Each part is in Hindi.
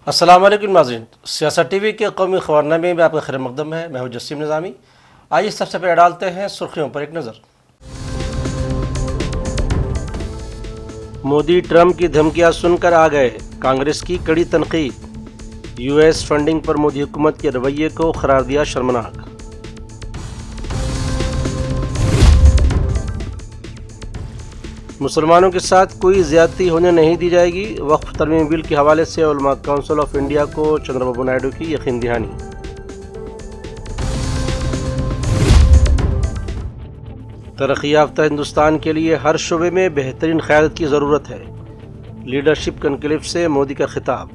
अस्सलाम वालेकुम नाज़रीन, सियासत टीवी के कौमी ख़बरनामे में आपका खैर मक़दम है। मैं हूँ जसीम निज़ामी। आइए सबसे पहले डालते हैं सुर्खियों पर एक नज़र। मोदी ट्रंप की धमकियां सुनकर आ गए, कांग्रेस की कड़ी तनकीद। यूएस फंडिंग पर मोदी हुकूमत के रवैये को करार दिया शर्मनाक। मुसलमानों के साथ कोई ज्यादती होने नहीं दी जाएगी, वक्फ तरमीम बिल के हवाले से उलमा काउंसिल ऑफ इंडिया को चंद्रबाबू नायडू की यकीन दहानी। तरक्की याफ्ता हिंदुस्तान के लिए हर शोबे में बेहतरीन क़यादत की ज़रूरत है, लीडरशिप कॉन्क्लेव से मोदी का खिताब।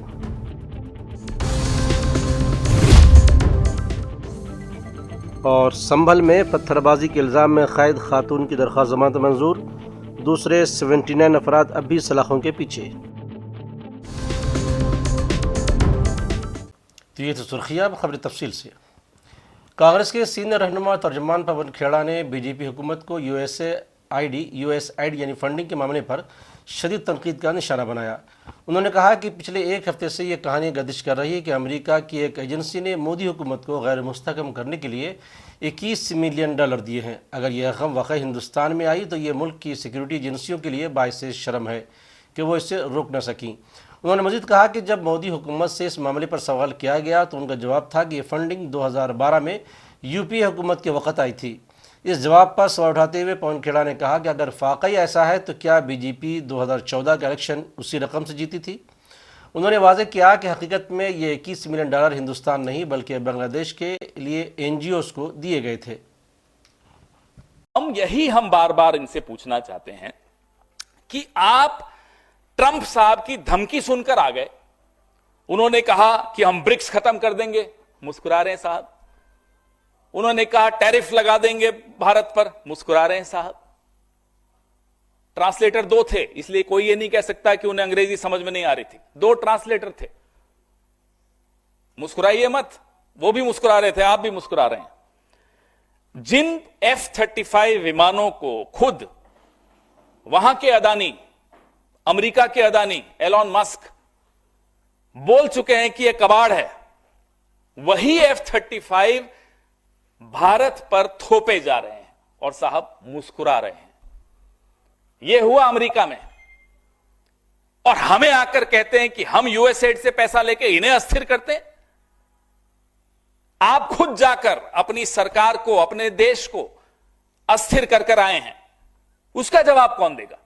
और संभल में पत्थरबाजी के इल्ज़ाम में क़ैद खातून की दरख्वास्त जमानत मंजूर, दूसरे 79 अफराद अब भी सलाखों के पीछे। तो ये तो सुर्खियाँ, अब खबरें तफसील से। कांग्रेस के सीनियर रहनुमा तर्जुमान पवन खेड़ा ने बीजेपी हुकूमत को यूएसआईडी यानी फंडिंग के मामले पर शदीद तनकीद का निशाना बनाया। उन्होंने कहा कि पिछले एक हफ्ते से ये कहानी गर्दिश कर रही है कि अमेरिका की एक एजेंसी ने मोदी हुकूमत को गैर मुस्तहकम करने के लिए $21 मिलियन दिए हैं। अगर यह रकम वाकई हिंदुस्तान में आई तो ये मुल्क की सिक्योरिटी एजेंसियों के लिए बाइस शर्म है कि वो इसे रोक न सकीं। उन्होंने मजीद कहा कि जब मोदी हुकूमत से इस मामले पर सवाल किया गया तो उनका जवाब था कि ये फंडिंग 2012 में यूपीए हुकूमत के वक़्त आई थी। इस जवाब पर सवाल उठाते हुए पवन खेड़ा ने कहा कि अगर वाकई ऐसा है तो क्या बीजेपी 2014 का इलेक्शन उसी रकम से जीती थी। उन्होंने वाज़ेह किया कि हकीकत में ये $21 मिलियन हिंदुस्तान नहीं बल्कि बांग्लादेश के लिए एनजीओ को दिए गए थे। हम बार बार इनसे पूछना चाहते हैं कि आप ट्रंप साहब की धमकी सुनकर आ गए। उन्होंने कहा कि हम ब्रिक्स खत्म कर देंगे, मुस्कुरा रहे हैं साहब। उन्होंने कहा टैरिफ लगा देंगे भारत पर, मुस्कुरा रहे हैं साहब। ट्रांसलेटर दो थे, इसलिए कोई ये नहीं कह सकता कि उन्हें अंग्रेजी समझ में नहीं आ रही थी। दो ट्रांसलेटर थे। मुस्कुराइए मत, वो भी मुस्कुरा रहे थे, आप भी मुस्कुरा रहे हैं। जिन F-35 विमानों को खुद वहां के अदानी, अमेरिका के अदानी एलॉन मस्क बोल चुके हैं कि यह कबाड़ है, वही F-35 भारत पर थोपे जा रहे हैं और साहब मुस्कुरा रहे हैं। यह हुआ अमेरिका में, और हमें आकर कहते हैं कि हम यूएसएड से पैसा लेके इन्हें अस्थिर करते हैं। आप खुद जाकर अपनी सरकार को, अपने देश को अस्थिर कर आए हैं, उसका जवाब कौन देगा?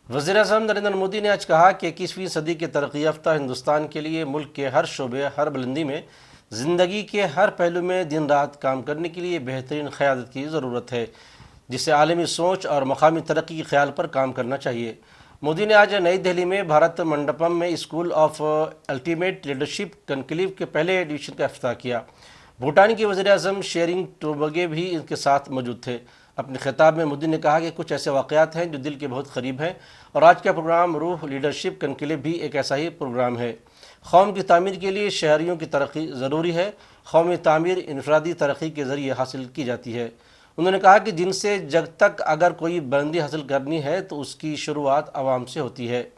वज़ीर-ए-आज़म नरेंद्र मोदी ने आज कहा कि 21वीं सदी के तरक्की याफ्ता हिंदुस्तान के लिए मुल्क के हर शोबे, हर बुलंदी में, ज़िंदगी के हर पहलू में दिन रात काम करने के लिए बेहतरीन क़यादत की ज़रूरत है, जिसे आलमी सोच और मकामी तरक्की के ख्याल पर काम करना चाहिए। मोदी ने आज नई दिल्ली में भारत मंडपम में school of ultimate leadership conclave के पहले एडिशन का इफ्तिताह किया। भूटान की वज़ीर-ए-आज़म शेरिंग टोबगे भी इनके साथ मौजूद थे। अपने खिताब में मोदी ने कहा कि कुछ ऐसे वाक़यात हैं जो दिल के बहुत करीब हैं, और आज का प्रोग्राम रूह लीडरशिप कॉन्क्लेव भी एक ऐसा ही प्रोग्राम है। कौम की तामीर के लिए शहरियों की तरक्की ज़रूरी है। कौमी तामीर इनफरादी तरक्की के ज़रिए हासिल की जाती है। उन्होंने कहा कि जिनसे जग तक अगर कोई बुलंदी हासिल करनी है तो उसकी शुरुआत आवाम से होती है।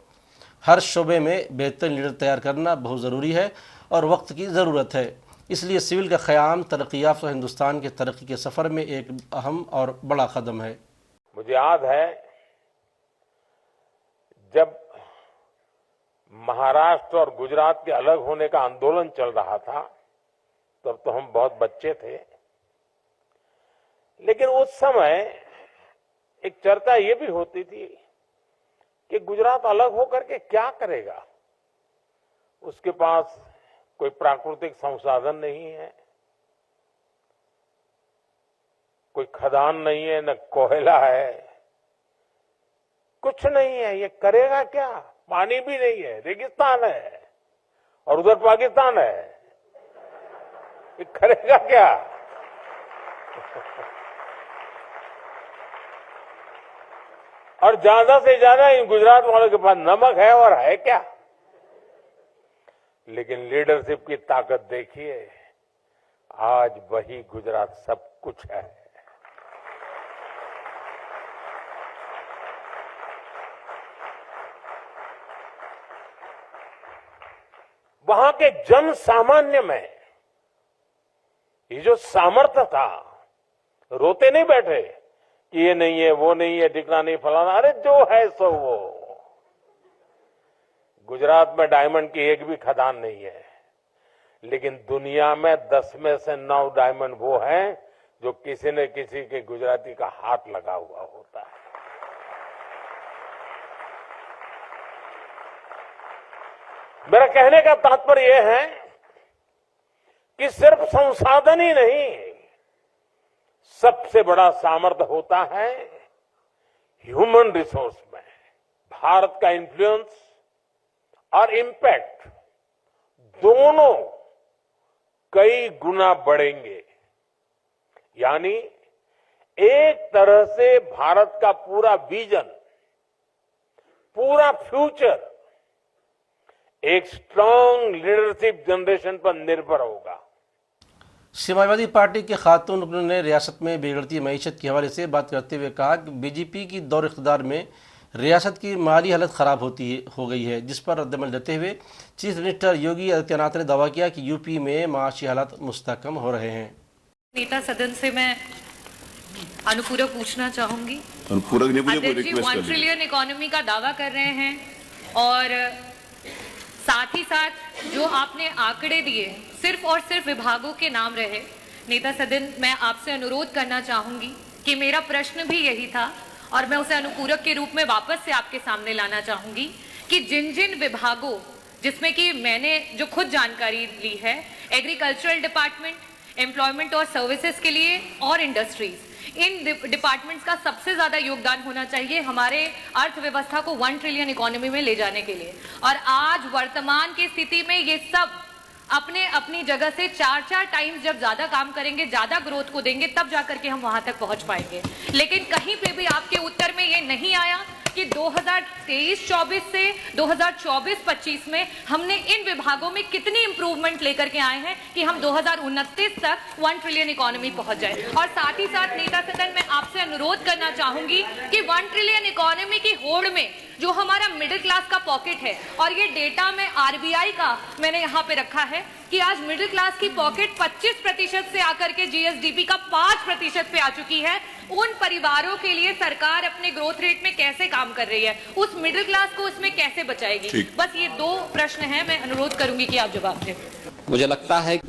हर शोबे में बेहतरीन लीडर तैयार करना बहुत ज़रूरी है और वक्त की ज़रूरत है। इसलिए सिविल का क़याम तरक्की याफ्ता हिंदुस्तान के तरक्की के सफ़र में एक अहम और बड़ा कदम है। मुझे याद है जब महाराष्ट्र और गुजरात के अलग होने का आंदोलन चल रहा था, तब तो हम बहुत बच्चे थे, लेकिन उस समय एक चर्चा ये भी होती थी कि गुजरात अलग होकर के क्या करेगा। उसके पास कोई प्राकृतिक संसाधन नहीं है, कोई खदान नहीं है, न कोयला है, कुछ नहीं है, ये करेगा क्या? पानी भी नहीं है, रेगिस्तान है, और उधर पाकिस्तान है, ये करेगा क्या? और ज्यादा से ज्यादा इन गुजरात वालों के पास नमक है, और है क्या? लेकिन लीडरशिप की ताकत देखिए, आज वही गुजरात सब कुछ है। वहां के जन सामान्य में ये जो सामर्थ्य था, रोते नहीं बैठे कि ये नहीं है, वो नहीं है, दिखना नहीं, फलाना, अरे जो है सो वो। गुजरात में डायमंड की एक भी खदान नहीं है, लेकिन दुनिया में 10 में से 9 डायमंड वो हैं जो किसी न किसी के गुजराती का हाथ लगा हुआ होता है। मेरा कहने का तात्पर्य यह है कि सिर्फ संसाधन ही नहीं, सबसे बड़ा सामर्थ्य होता है ह्यूमन रिसोर्स में। भारत का इन्फ्लुएंस और इम्पैक्ट दोनों कई गुना बढ़ेंगे। यानी एक तरह से भारत का पूरा विजन, पूरा फ्यूचर एक स्ट्रांग लीडरशिप जनरेशन पर निर्भर होगा। समाजवादी पार्टी के खातून रुकन ने रियासत में बिगड़ती मईशत के हवाले से बात करते हुए कहा कि बीजेपी की दौर इख्तियार में रियासत की माली हालत ख़राब हो गई है, जिस पर रद्दमल देते हुए चीफ मिनिस्टर योगी आदित्यनाथ ने दावा किया कि यूपी में माशी हालात मुस्तकम हो रहे हैं। नेता सदन से मैं अनुपूरक पूछना चाहूंगी। अनुपूरक नहीं पूछे, अध्यक्ष जी 1 ट्रिलियन इकोनॉमी का दावा कर रहे हैं और साथ ही साथ जो आपने आंकड़े दिए सिर्फ और सिर्फ विभागों के नाम रहे। नेता सदन, मैं आपसे अनुरोध करना चाहूंगी कि मेरा प्रश्न भी यही था और मैं उसे अनुपूरक के रूप में वापस से आपके सामने लाना चाहूंगी कि जिन जिन विभागों, जिसमें कि मैंने जो खुद जानकारी ली है, एग्रीकल्चरल डिपार्टमेंट, एम्प्लॉयमेंट और सर्विसेज के लिए और इंडस्ट्रीज, इन डिपार्टमेंट्स का सबसे ज्यादा योगदान होना चाहिए हमारे अर्थव्यवस्था को 1 ट्रिलियन इकोनॉमी में ले जाने के लिए। और आज वर्तमान की स्थिति में ये सब अपने अपनी जगह से 4-4 टाइम्स जब ज्यादा काम करेंगे, ज्यादा ग्रोथ को देंगे, तब जाकर के हम वहां तक पहुंच पाएंगे। लेकिन कहीं पे भी आपके उत्तर में ये नहीं आया कि 2023-24 से 2024-25 में हमने इन विभागों में कितनी इंप्रूवमेंट लेकर के आए हैं कि हम 2029 तक 1 ट्रिलियन इकोनॉमी पहुंच जाए। और साथ ही साथ नेता सदन, मैं आपसे अनुरोध करना चाहूंगी कि 1 ट्रिलियन इकोनॉमी की होड़ में जो हमारा मिडिल क्लास का पॉकेट है, और ये डेटा में आरबीआई का मैंने यहाँ पे रखा है कि आज मिडिल क्लास की पॉकेट 25% से आकर के जीएसडीपी का 5% पे आ चुकी है। उन परिवारों के लिए सरकार अपने ग्रोथ रेट में कैसे काम कर रही है, उस मिडिल क्लास को उसमें कैसे बचाएगी? बस ये 2 प्रश्न हैं, मैं अनुरोध करूंगी कि आप जवाब दें। मुझे लगता है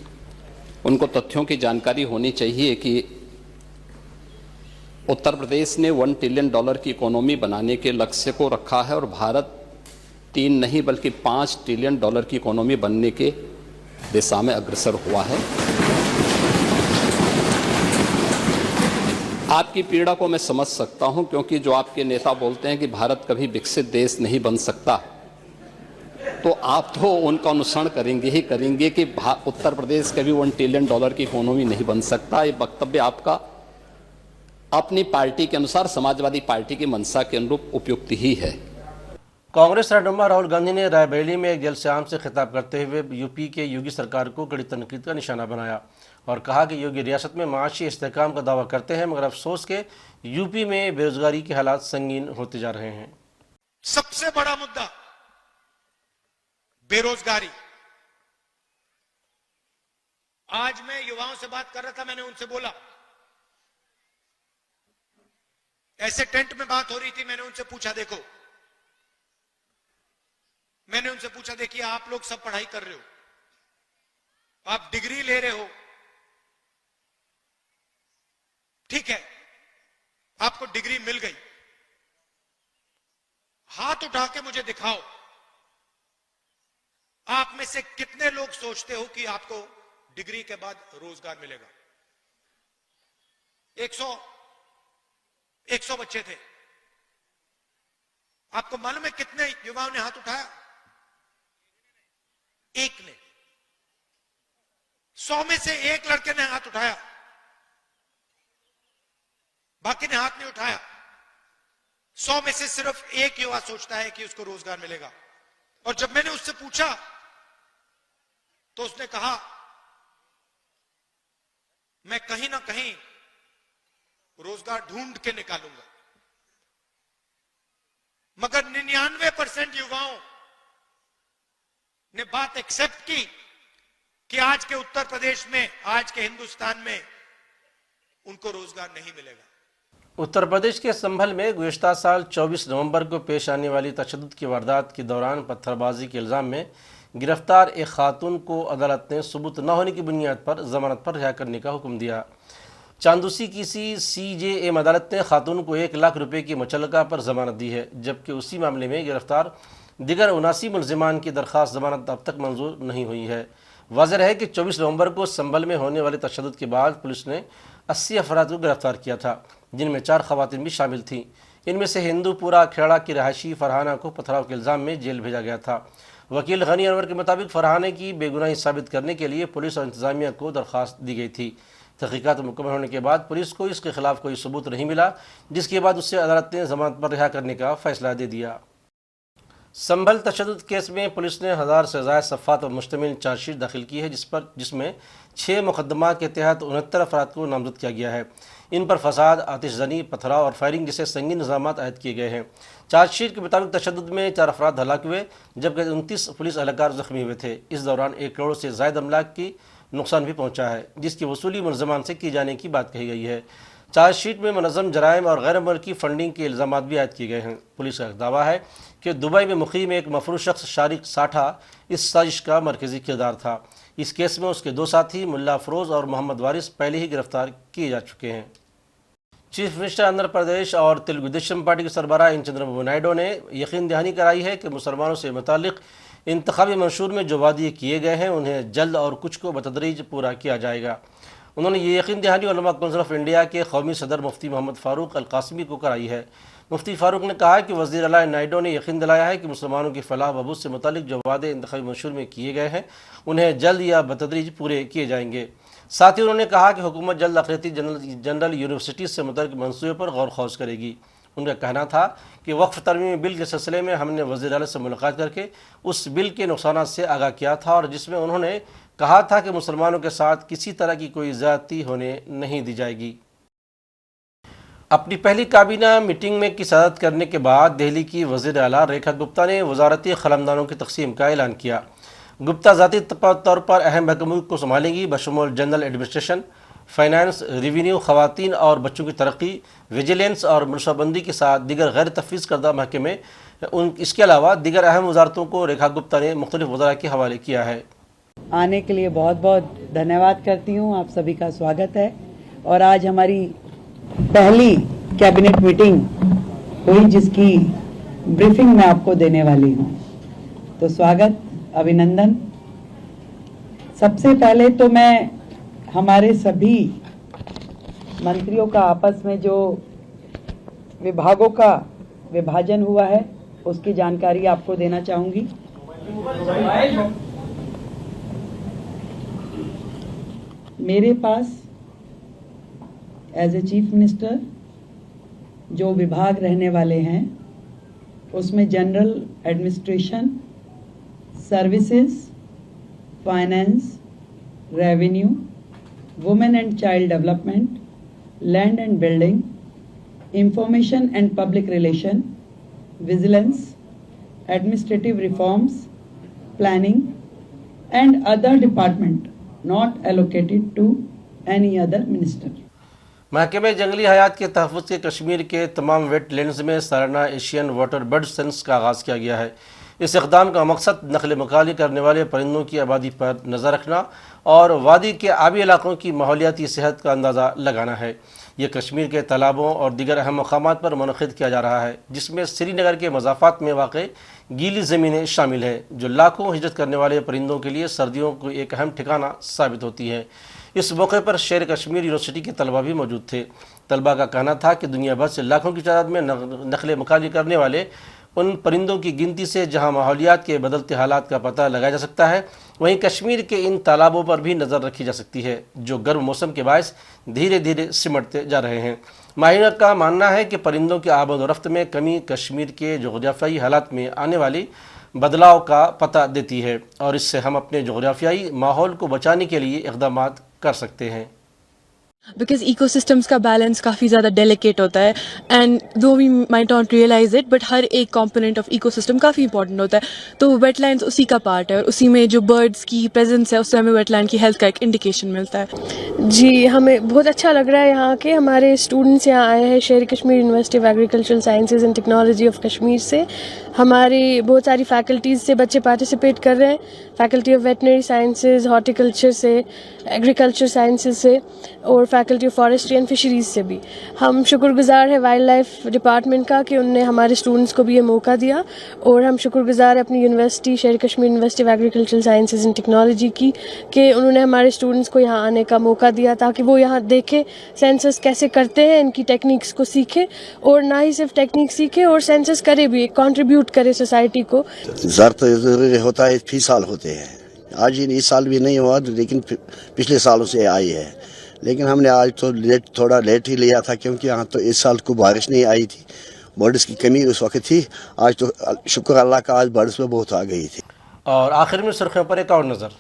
उनको तथ्यों की जानकारी होनी चाहिए कि उत्तर प्रदेश ने $1 ट्रिलियन की इकोनॉमी बनाने के लक्ष्य को रखा है और भारत 3 नहीं बल्कि $5 ट्रिलियन की इकोनॉमी बनने के दिशा में अग्रसर हुआ है। आपकी पीड़ा को मैं समझ सकता हूं, क्योंकि जो आपके नेता बोलते हैं कि भारत कभी विकसित देश नहीं बन सकता, तो आप तो उनका अनुसरण करेंगे ही करेंगे कि उत्तर प्रदेश कभी $1 ट्रिलियन की इकोनॉमी नहीं बन सकता। ये वक्तव्य आपका अपनी पार्टी के अनुसार, समाजवादी पार्टी की मंशा के अनुरूप उपयुक्त ही है। कांग्रेस रहनुमा राहुल गांधी ने रायबरेली में एक जलसे आम से खिताब करते हुए यूपी के योगी सरकार को कड़ी तनकीद का निशाना बनाया और कहा कि योगी रियासत में माशी इस्तेहकाम का दावा करते हैं, मगर अफसोस के यूपी में बेरोजगारी के हालात संगीन होते जा रहे हैं। सबसे बड़ा मुद्दा बेरोजगारी। आज मैं युवाओं से बात कर रहा था, मैंने उनसे बोला, ऐसे टेंट में बात हो रही थी, मैंने उनसे पूछा, देखिए आप लोग सब पढ़ाई कर रहे हो, आप डिग्री ले रहे हो, ठीक है, आपको डिग्री मिल गई, हाथ उठा के मुझे दिखाओ, आप में से कितने लोग सोचते हो कि आपको डिग्री के बाद रोजगार मिलेगा? 100 बच्चे थे। आपको मालूम है कितने युवाओं ने हाथ उठाया? एक ने। 100 में से एक लड़के ने हाथ उठाया, बाकी ने हाथ नहीं उठाया। 100 में से सिर्फ एक युवा सोचता है कि उसको रोजगार मिलेगा। और जब मैंने उससे पूछा तो उसने कहा, मैं कहीं ना कहीं रोजगार ढूंढ के निकालूंगा। मगर 99% युवाओं ने बात एक्सेप्ट की कि आज के उत्तर प्रदेश में, आज के हिंदुस्तान में उनको रोजगार नहीं मिलेगा। उत्तर प्रदेश के संभल में गुज़िश्ता साल 24 नवंबर को पेश आने वाली तशद्दुद की वारदात के दौरान पत्थरबाजी के इल्ज़ाम में गिरफ्तार एक खातून को अदालत ने सबूत न होने की बुनियाद पर जमानत पर रिहा करने का हुक्म दिया। चांदूसी की CJM अदालत ने खातून को 1 लाख रुपए की मुचल्लका पर जमानत दी है, जबकि उसी मामले में गिरफ्तार दिगर 79 मुलजिमान की दरख्वास्त जमानत अब तक मंजूर नहीं हुई है। वाज़ेह है कि 24 नवंबर को संभल में होने वाले तशद्दुद के बाद पुलिस ने 80 अफराद को गिरफ्तार किया था, जिनमें 4 खवातीन भी शामिल थीं। इनमें से हिंदूपुरा खेड़ा की रहायशी फरहाना को पथराव के इल्ज़ाम में जेल भेजा गया था। वकील गनी अनवर के मुताबिक फरहाने की बेगुनाही साबित करने के लिए पुलिस और इंतजामिया को दरख्वास्त दी गई थी। तहकीकात मुकम्मल होने के बाद पुलिस को इसके खिलाफ कोई सबूत नहीं मिला, जिसके बाद उससे अदालत ने जमानत पर रिहा करने का फैसला दे दिया। संभल तशद्दुद केस में पुलिस ने 1000 से ज़ायद सफ़ात पर मुश्तमिल चार्जशीट दाखिल की है, जिसमें 6 मुकदमा के तहत 69 अफराद को नामजद किया गया है। इन पर फसाद, आतिशजनी, पथराव और फायरिंग जैसे संगीन इल्ज़ाम आयद किए गए हैं। चार्जशीट के मुताबिक तशद्दुद में 4 अफराद हलाक हुए, जबकि 29 पुलिस एहलकार जख्मी हुए थे। इस दौरान 1 करोड़ से ज़ायद अमलाक की नुकसान भी पहुँचा है, जिसकी वसूली मुलज़मान से की जाने की बात कही गई है। चार्जशीट में मनज़म जराइम और गैर मुल्की फंडिंग के इल्ज़ाम भी आयद किए गए हैं। पुलिस का दावा है कि दुबई में मुक़ीम एक मफरूज़ शख्स शारिक साठा इस साजिश का मरकज़ी किरदार था। इस केस में उसके 2 साथी मुल्ला अफरोज़ और मोहम्मद वारिस पहले ही गिरफ्तार किए जा चुके हैं। चीफ मिनिस्टर आंध्र प्रदेश और तेलुगु देशम पार्टी के सरबराह एन चंद्रबाबू नायडू ने यकीन दहानी कराई है कि मुसलमानों से मुताल्लिक़ इंतखाबी मंशूर में जो वादे किए गए हैं उन्हें जल्द और कुछ को बतदरीज पूरा किया जाएगा। उन्होंने ये यकीन दहानी उलमा कौंसिल ऑफ इंडिया के कौमी सदर मुफ्ती मोहम्मद फ़ारूक अल कासिमी को कराई है। मुफ्ती फ़ारूक ने कहा कि वज़ीर आला नायडू ने यकीन दिलाया है कि मुसलमानों की फलाह बहबूद से मुताल्लिक़ जो वादे इंतखाबी मंशूर में किए गए हैं उन्हें जल्द या बतदरीज पूरे किए जाएंगे। साथ ही उन्होंने कहा कि हुकूमत जल्द अक़लियती जनरल यूनिवर्सिटी से मुतल्लिक़ मंसूबे पर गौर खौज करेगी। उनका कहना था कि वक्फ तरमीमी बिल के सिलसिले में हमने वज़ीर आला से मुलाकात करके उस बिल के नुकसानात से आगाह किया था और जिसमें उन्होंने कहा था कि मुसलमानों के साथ किसी तरह की कोई ज़्यादती होने नहीं दी जाएगी। अपनी पहली काबीना मीटिंग में की सदारत करने के बाद दिल्ली की वज़ीर आला रेखा गुप्ता ने वजारती ख़लमदानों की तक़सीम का ऐलान किया। गुप्ता ज़ाती तौर पर अहम महकमों को संभालेंगी, बशमूल जनरल एडमिनिस्ट्रेशन, फाइनेंस, रेवेन्यू, ख़वातीन और बच्चों की तरक्की, विजिलेंस और मनसूबाबंदी के साथ दीगर गैर तफवीज़ करदा महकमे। इसके अलावा दीगर अहम वजारतों को रेखा गुप्ता ने मुख्तलिफ वज़रा के हवाले किया है। आने के लिए बहुत बहुत धन्यवाद करती हूँ, आप सभी का स्वागत है। और आज हमारी पहली कैबिनेट मीटिंग हुई जिसकी ब्रीफिंग मैं आपको देने वाली हूँ, तो स्वागत, अभिनंदन। सबसे पहले तो मैं हमारे सभी मंत्रियों का आपस में जो विभागों का विभाजन हुआ है उसकी जानकारी आपको देना चाहूँगी। मेरे पास एज ए चीफ मिनिस्टर जो विभाग रहने वाले हैं उसमें general administration, services, finance, revenue, women and child development, land and building, information and public relation, vigilance, administrative reforms, planning and other department not allocated to any other minister। महकमे जंगली हयात के तहफ़्फ़ुज़ के कश्मीर के तमाम वेटलैंड्स में सालाना एशियन वाटर बर्ड सेंस का आगाज़ किया गया है। इस इक़दाम का मकसद नस्ल मकाली करने वाले परिंदों की आबादी पर नज़र रखना और वादी के आबी इलाकों की माहौलियाती सेहत का अंदाज़ा लगाना है। यह कश्मीर के तालाबों और दीगर अहम मकामात पर मुनक़िद किया जा रहा है, जिसमें श्रीनगर के मज़ाफ़ात में वाक़े गीली ज़मीनें शामिल हैं, जो लाखों हिजरत करने वाले परिंदों के लिए सर्दियों को एक अहम ठिकाना साबित होती है। इस मौके पर शेर कश्मीर यूनिवर्सिटी के तलबा भी मौजूद थे। तलबा का कहना था कि दुनिया भर से लाखों की तादाद में नस्ल मकाली करने वाले उन परिंदों की गिनती से जहां माहौलियात के बदलते हालात का पता लगाया जा सकता है, वहीं कश्मीर के इन तालाबों पर भी नज़र रखी जा सकती है, जो गर्म मौसम के बायस धीरे धीरे सिमटते जा रहे हैं। माहिरों का मानना है कि परिंदों की आमद-ओ-रफ्त में कमी कश्मीर के जोग्राफियाई हालात में आने वाली बदलाव का पता देती है और इससे हम अपने जोग्राफियाई माहौल को बचाने के लिए इक़दाम कर सकते हैं। बिकॉज इकोसिस्टम्स का बैलेंस काफ़ी ज़्यादा डेलिकेट होता है and though we might not realize it, but हर एक कंपोनेंट ऑफ इकोसिस्टम काफ़ी इंपॉर्टेंट होता है। तो वेटलैंड्स उसी का पार्ट है और उसी में जो बर्ड्स की प्रेजेंस है उससे हमें वेटलैंड की हेल्थ का एक इंडिकेशन मिलता है। जी, हमें बहुत अच्छा लग रहा है यहाँ के हमारे स्टूडेंट्स यहाँ आए हैं शेर Kashmir university of agricultural sciences and technology of Kashmir से। हमारी बहुत सारी फैकल्टीज़ से बच्चे पार्टिसिपेट कर रहे हैं, faculty of veterinary sciences, horticulture से, एग्रीकल्चर साइंसेज से और faculty of forestry and fisheries से भी। हम शुक्रगुजार हैं वाइल्ड लाइफ डिपार्टमेंट का कि उन्होंने हमारे स्टूडेंट्स को भी ये मौका दिया, और हम शुक्रगुजार हैं अपनी यूनिवर्सिटी शेर Kashmir university of agricultural sciences and technology की कि उन्होंने हमारे स्टूडेंट्स को यहाँ आने का मौका दिया ताकि वो यहाँ देखें सेंसस कैसे करते हैं, इनकी टेक्निक्स को सीखें और ना ही सिर्फ टेक्निक सीखें और सेंसस करे भी, कंट्रीब्यूट करे सोसाइटी को। ज़रूरी होता है, फी साल होते हैं। आज इस साल भी नहीं हुआ, लेकिन पिछले सालों से आई है। लेकिन हमने आज तो थोड़ा लेट ही लिया था क्योंकि यहाँ तो इस साल को बारिश नहीं आई थी, बर्ड्स की कमी उस वक्त थी। आज तो शुक्र अल्लाह का, आज बर्ड्स में बहुत आ गई थी। और आखिर में सुर्खियों पर एक और नज़र।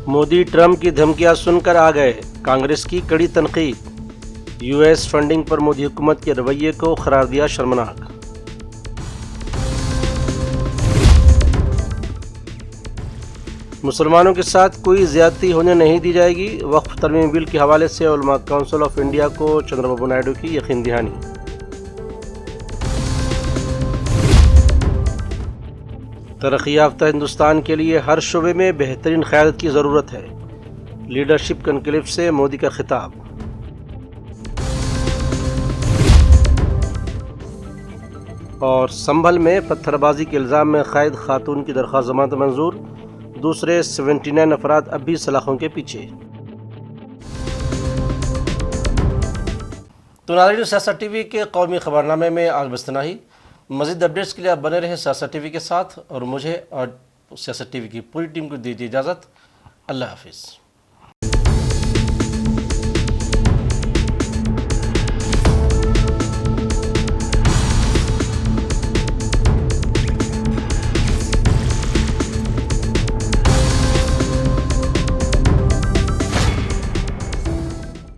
मोदी ट्रंप की धमकियां सुनकर आ गए, कांग्रेस की कड़ी तनकीद। यूएस फंडिंग पर मोदी हुकूमत के रवैये को करार दिया शर्मनाक। मुसलमानों के साथ कोई ज्यादती होने नहीं दी जाएगी, वक्फ तरमीम बिल के हवाले से उलमा काउंसिल ऑफ इंडिया को चंद्रबाबू नायडू की यकीन दहानी। तरक्की याफ्ता हिंदुस्तान के लिए हर शोबे में बेहतरीन क़यादत की ज़रूरत है, लीडरशिप कॉन्क्लेव से मोदी का खिताब। और संभल में पत्थरबाजी के इल्ज़ाम में क़ैद खातून की दरख्वास्त ज़मानत मंजूर, दूसरे 79 अफराद अब भी सलाखों के पीछे। तो नाज़रीन, सियासत टीवी के कौमी खबरनामे में आज बस इतना ही। मज़ीद अपडेट्स के लिए आप बने रहे सियासत टीवी के साथ, और मुझे और सियासत टीवी की पूरी टीम को दीजिए इजाज़त। अल्लाह हाफिज़।